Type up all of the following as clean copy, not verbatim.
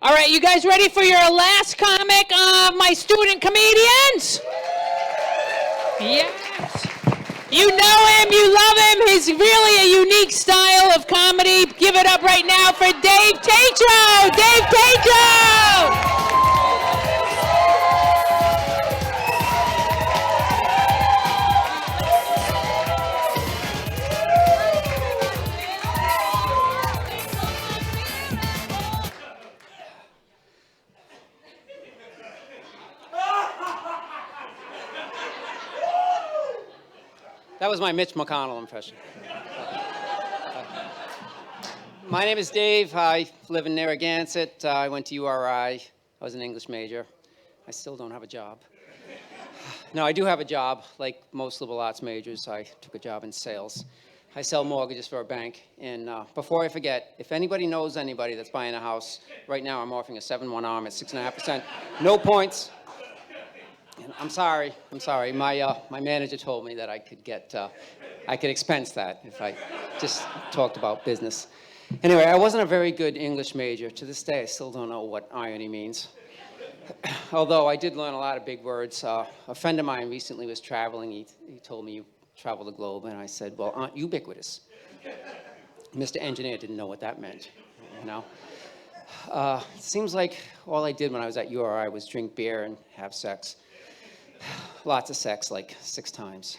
All right, you guys ready for your last comic of my student comedians? Yes. You know him, you love him. He's really a unique style of comedy. Give it up right now for Dave Tetreault. Dave Tetreault. That was my Mitch McConnell impression. My name is Dave. I live in Narragansett. I went to URI. I was an English major. I still don't have a job. No, I do have a job. Like most liberal arts majors, I took a job in sales. I sell mortgages for a bank. And before I forget, if anybody knows anybody that's buying a house, right now I'm offering a 7-1 arm at 6.5%. No points. I'm sorry. My manager told me that I could expense that if I just talked about business. Anyway, I wasn't a very good English major. To this day, I still don't know what irony means. Although I did learn a lot of big words. A friend of mine recently was traveling. He told me you travel the globe, and I said, well, aren't ubiquitous? Mr. Engineer didn't know what that meant, you know. It seems like all I did when I was at URI was drink beer and have sex. Lots of sex, like 6 times.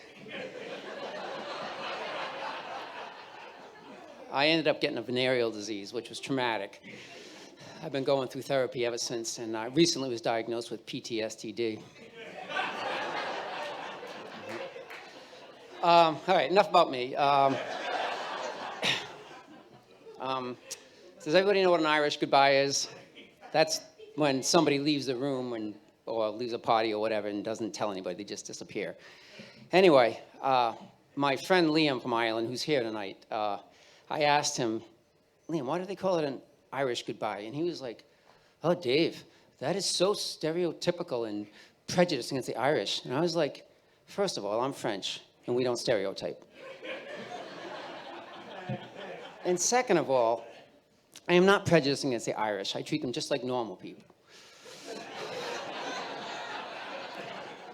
I ended up getting a venereal disease, which was traumatic. I've been going through therapy ever since, and I recently was diagnosed with PTSD. All right, enough about me. Does everybody know what an Irish goodbye is? That's when somebody leaves the room or leaves a party or whatever and doesn't tell anybody, they just disappear. Anyway, my friend Liam from Ireland, who's here tonight, I asked him, Liam, why do they call it an Irish goodbye? And he was like, oh, Dave, that is so stereotypical and prejudiced against the Irish. And I was like, first of all, I'm French, and we don't stereotype. And second of all, I am not prejudiced against the Irish. I treat them just like normal people.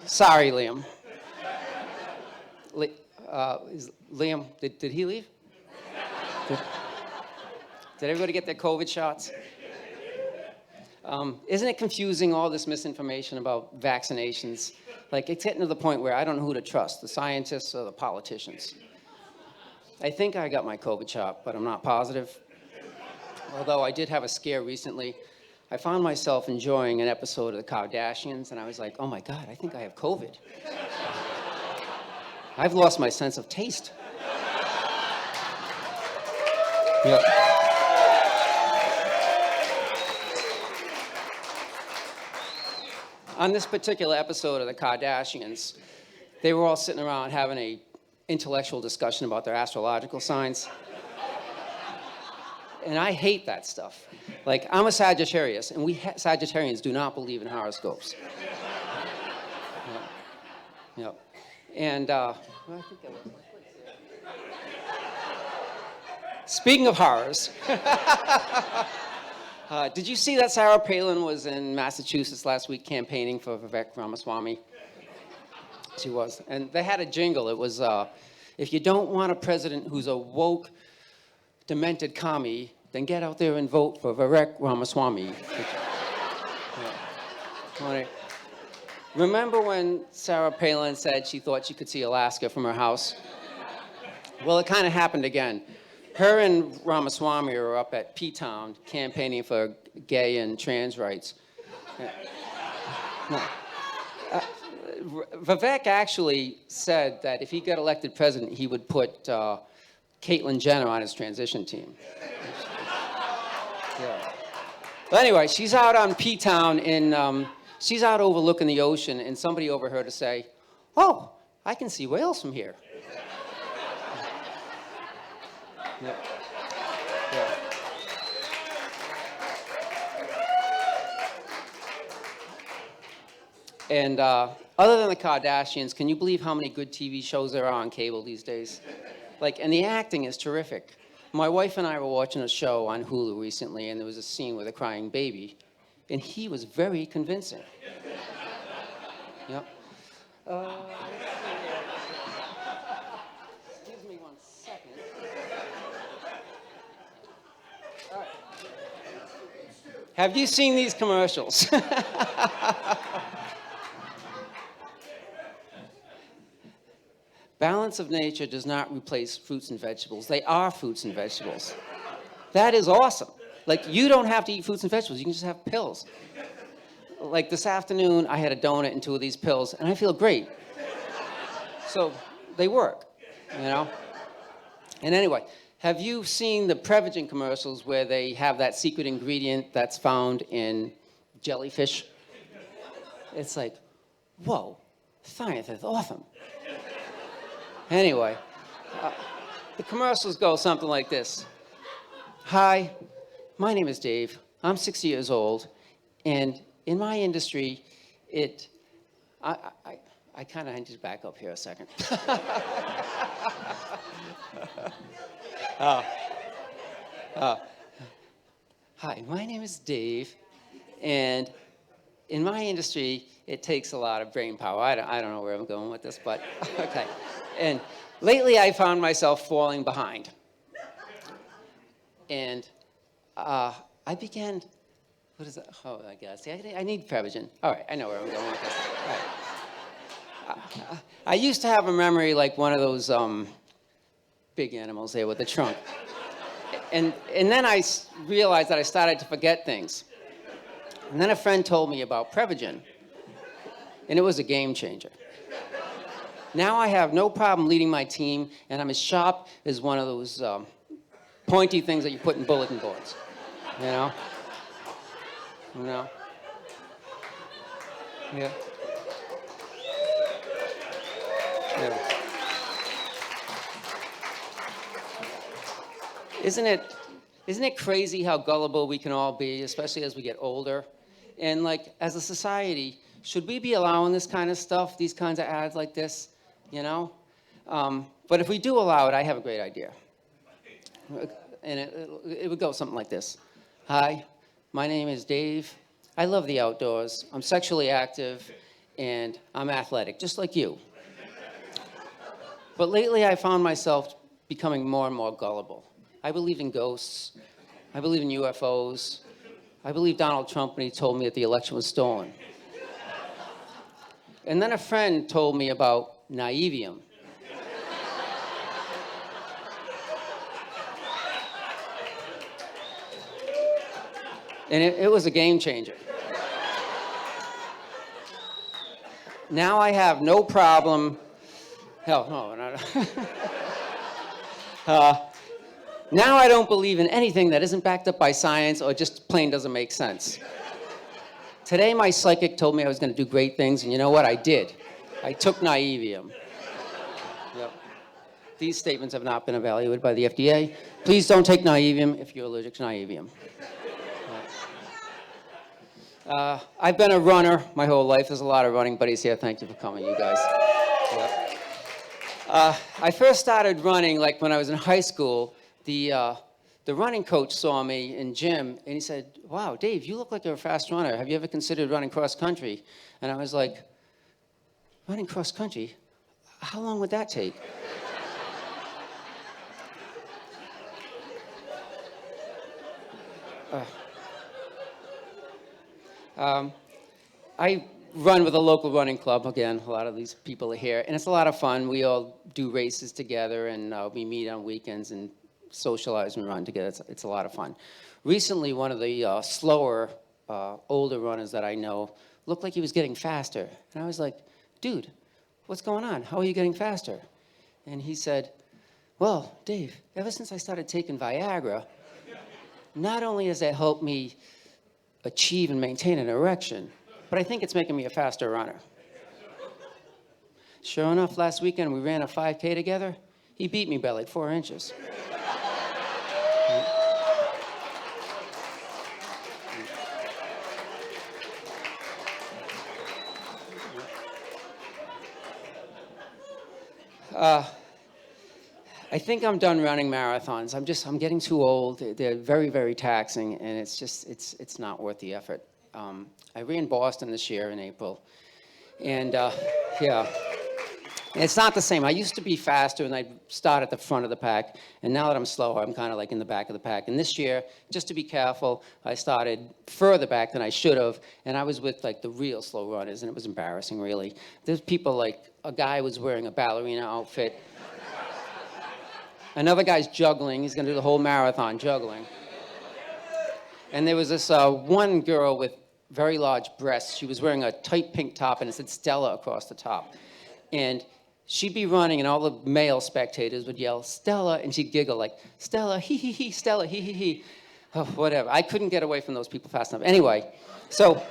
Sorry, Liam. Liam, did he leave? Did everybody get their COVID shots? Isn't it confusing, all this misinformation about vaccinations? Like, it's getting to the point where I don't know who to trust, the scientists or the politicians. I think I got my COVID shot, but I'm not positive. Although I did have a scare recently. I found myself enjoying an episode of The Kardashians, and I was like, oh my God, I think I have COVID. I've lost my sense of taste. Yeah. On this particular episode of The Kardashians, they were all sitting around having an intellectual discussion about their astrological signs. And I hate that stuff. Like, I'm a Sagittarius, and we Sagittarians do not believe in horoscopes. Yeah. And, well, I think that was... Speaking of horrors, did you see that Sarah Palin was in Massachusetts last week campaigning for Vivek Ramaswamy? She was. And they had a jingle. It was, if you don't want a president who's a woke, demented commie, then get out there and vote for Vivek Ramaswamy. Yeah. Remember when Sarah Palin said she thought she could see Alaska from her house? Well, it kind of happened again. Her and Ramaswamy were up at P-Town campaigning for gay and trans rights. Vivek actually said that if he got elected president, he would put Caitlyn Jenner on his transition team. Yeah. But anyway, she's out on P-Town, and she's out overlooking the ocean, and somebody overheard her say, oh, I can see whales from here. Yeah. Yeah. And other than the Kardashians, can you believe how many good TV shows there are on cable these days? Like, and the acting is terrific. My wife and I were watching a show on Hulu recently, and there was a scene with a crying baby, and he was very convincing. Yep. Excuse me 1 second. All right. Have you seen these commercials? Balance of nature does not replace fruits and vegetables. They are fruits and vegetables. That is awesome. Like, you don't have to eat fruits and vegetables. You can just have pills. Like this afternoon, I had a donut and 2 of these pills, and I feel great. So they work, you know? And anyway, have you seen the Prevagen commercials where they have that secret ingredient that's found in jellyfish? It's like, whoa, science is awesome. Anyway, the commercials go something like this. Hi, my name is Dave. I'm 60 years old, and in my industry, I kind of need to back up here a second. Hi, my name is Dave, and in my industry, it takes a lot of brain power. I don't know where I'm going with this, but okay. And lately, I found myself falling behind. And I began, what is that? Oh, I guess. See, I need Prevagen. All right, I know where I'm going with this. All right. I used to have a memory like one of those big animals there with the trunk. And then I realized that I started to forget things. And then a friend told me about Prevagen, and it was a game changer. Now I have no problem leading my team, and I'm as sharp as one of those pointy things that you put in bulletin boards, you know? You know? Yeah. Yeah. Isn't it crazy how gullible we can all be, especially as we get older? And like, as a society, should we be allowing this kind of stuff, these kinds of ads like this, you know? But if we do allow it, I have a great idea. And it would go something like this. Hi, my name is Dave. I love the outdoors. I'm sexually active, and I'm athletic, just like you. But lately, I found myself becoming more and more gullible. I believe in ghosts. I believe in UFOs. I believe Donald Trump when he told me that the election was stolen. And then a friend told me about Naivium. And it was a game changer. Now I have no problem. Hell, no. Now I don't believe in anything that isn't backed up by science or just plain doesn't make sense. Today my psychic told me I was going to do great things, and you know what? I did. I took Naivium. Yep. These statements have not been evaluated by the FDA. Please don't take Naivium if you're allergic to Naivium. I've been a runner my whole life. There's a lot of running buddies here. Thank you for coming, you guys. Yep. I first started running like when I was in high school. The running coach saw me in gym, and he said, wow, Dave, you look like you're a fast runner. Have you ever considered running cross country? And I was like, running cross country? How long would that take? I run with a local running club. Again, a lot of these people are here, and it's a lot of fun. We all do races together, and we meet on weekends and socialize and run together. It's a lot of fun. Recently, one of the slower, older runners that I know looked like he was getting faster. And I was like, dude, what's going on? How are you getting faster? And he said, well, Dave, ever since I started taking Viagra, not only has that helped me achieve and maintain an erection, but I think it's making me a faster runner. Sure enough, last weekend we ran a 5K together. He beat me by like 4 inches. I think I'm done running marathons. I'm getting too old. They're very, very taxing, and it's not worth the effort. I ran Boston this year in April, and yeah, it's not the same. I used to be faster, and I'd start at the front of the pack, and now that I'm slower, I'm kind of like in the back of the pack. And this year, just to be careful, I started further back than I should have, and I was with like the real slow runners, and it was embarrassing, really. There's people like a guy was wearing a ballerina outfit. Another guy's juggling. He's going to do the whole marathon juggling. And there was this one girl with very large breasts. She was wearing a tight pink top, and it said Stella across the top. And she'd be running, and all the male spectators would yell, Stella, and she'd giggle like, Stella, hee, hee, hee, Stella, hee, hee, hee. Oh, whatever. I couldn't get away from those people fast enough. Anyway, so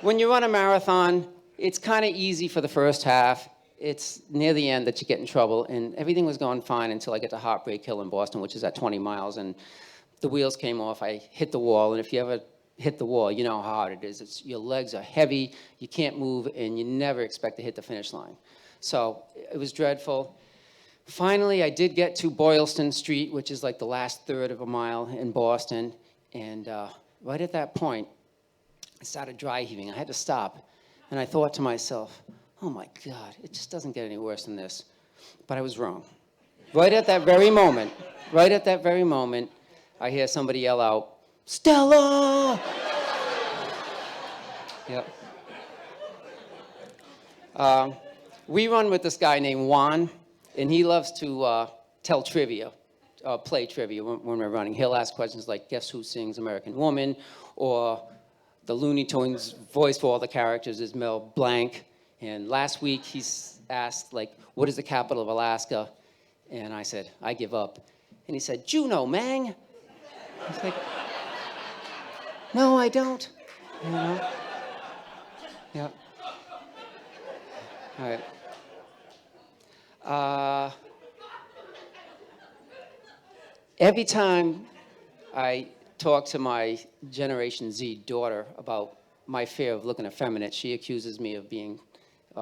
when you run a marathon, it's kind of easy for the first half. It's near the end that you get in trouble, and everything was going fine until I get to Heartbreak Hill in Boston, which is at 20 miles, and the wheels came off. I hit the wall, and if you ever hit the wall, you know how hard it is. Your legs are heavy, you can't move, and you never expect to hit the finish line. So it was dreadful. Finally, I did get to Boylston Street, which is like the last third of a mile in Boston, and right at that point, I started dry heaving. I had to stop, and I thought to myself, oh my God, it just doesn't get any worse than this. But I was wrong. Right at that very moment, I hear somebody yell out, Stella! Yep. We run with this guy named Juan, and he loves to tell trivia, play trivia when we're running. He'll ask questions like, guess who sings American Woman? Or the Looney Tunes voice for all the characters is Mel Blanc. And last week, he's asked, like, what is the capital of Alaska? And I said, I give up. And he said, Juneau, mang. I was like, no, I don't. You know? Yeah. All right. Every time I talk to my Generation Z daughter about my fear of looking effeminate, she accuses me of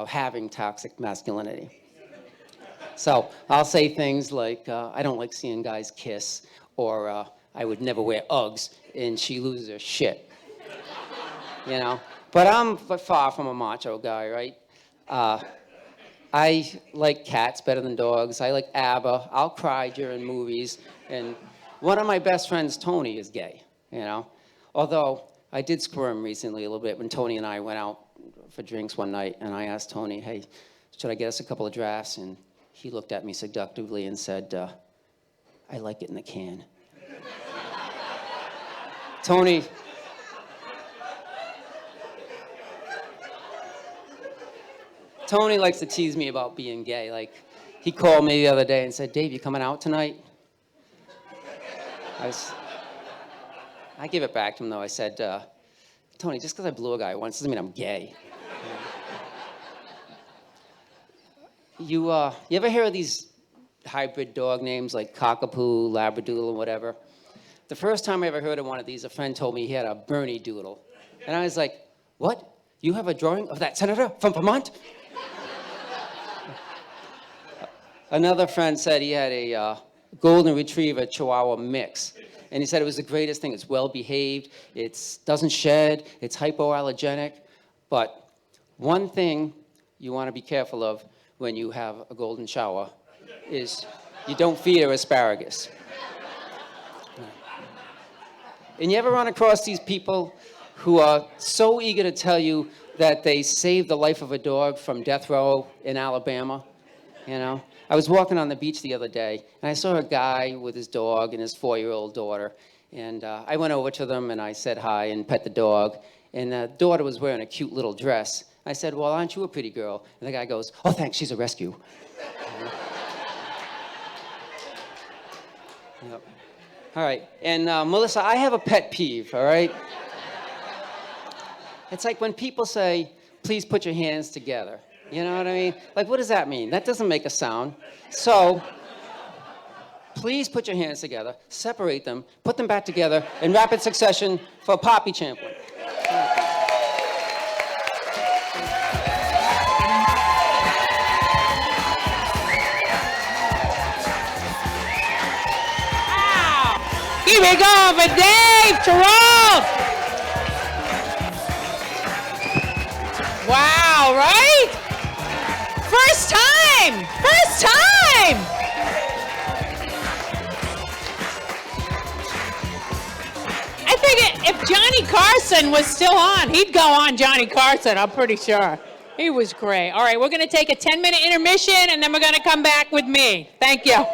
having toxic masculinity. So I'll say things like, I don't like seeing guys kiss, or I would never wear Uggs, and she loses her shit. You know? But I'm far from a macho guy, right? I like cats better than dogs. I like ABBA. I'll cry during movies. And one of my best friends, Tony, is gay, you know? Although I did squirm recently a little bit when Tony and I went out for drinks one night, and I asked Tony, hey, should I get us a couple of drafts? And he looked at me seductively and said, I like it in the can. Tony likes to tease me about being gay. Like, he called me the other day and said, Dave, you coming out tonight? I give it back to him, though. I said, Tony, just because I blew a guy once doesn't mean I'm gay. You ever hear of these hybrid dog names like Cockapoo, Labradoodle, and whatever? The first time I ever heard of one of these, a friend told me he had a Bernie Doodle. And I was like, what? You have a drawing of that senator from Vermont? Another friend said he had a golden retriever Chihuahua mix. And he said it was the greatest thing. It's well-behaved, it doesn't shed, it's hypoallergenic. But one thing you want to be careful of when you have a golden shower is you don't feed her asparagus. And you ever run across these people who are so eager to tell you that they saved the life of a dog from death row in Alabama? You know? I was walking on the beach the other day, and I saw a guy with his dog and his 4-year-old daughter. And I went over to them, and I said hi and pet the dog. And the daughter was wearing a cute little dress. I said, well, aren't you a pretty girl? And the guy goes, oh, thanks, she's a rescue. Yep. All right, and Melissa, I have a pet peeve, all right? It's like when people say, please put your hands together. You know what I mean? Like, what does that mean? That doesn't make a sound. So, please put your hands together, separate them, put them back together in rapid succession for Poppy Champlin. Here we go for Dave Tetreault. Wow, right? First time. First time. I figured if Johnny Carson was still on, he'd go on Johnny Carson, I'm pretty sure. He was great. All right, we're going to take a 10-minute intermission, and then we're going to come back with me. Thank you.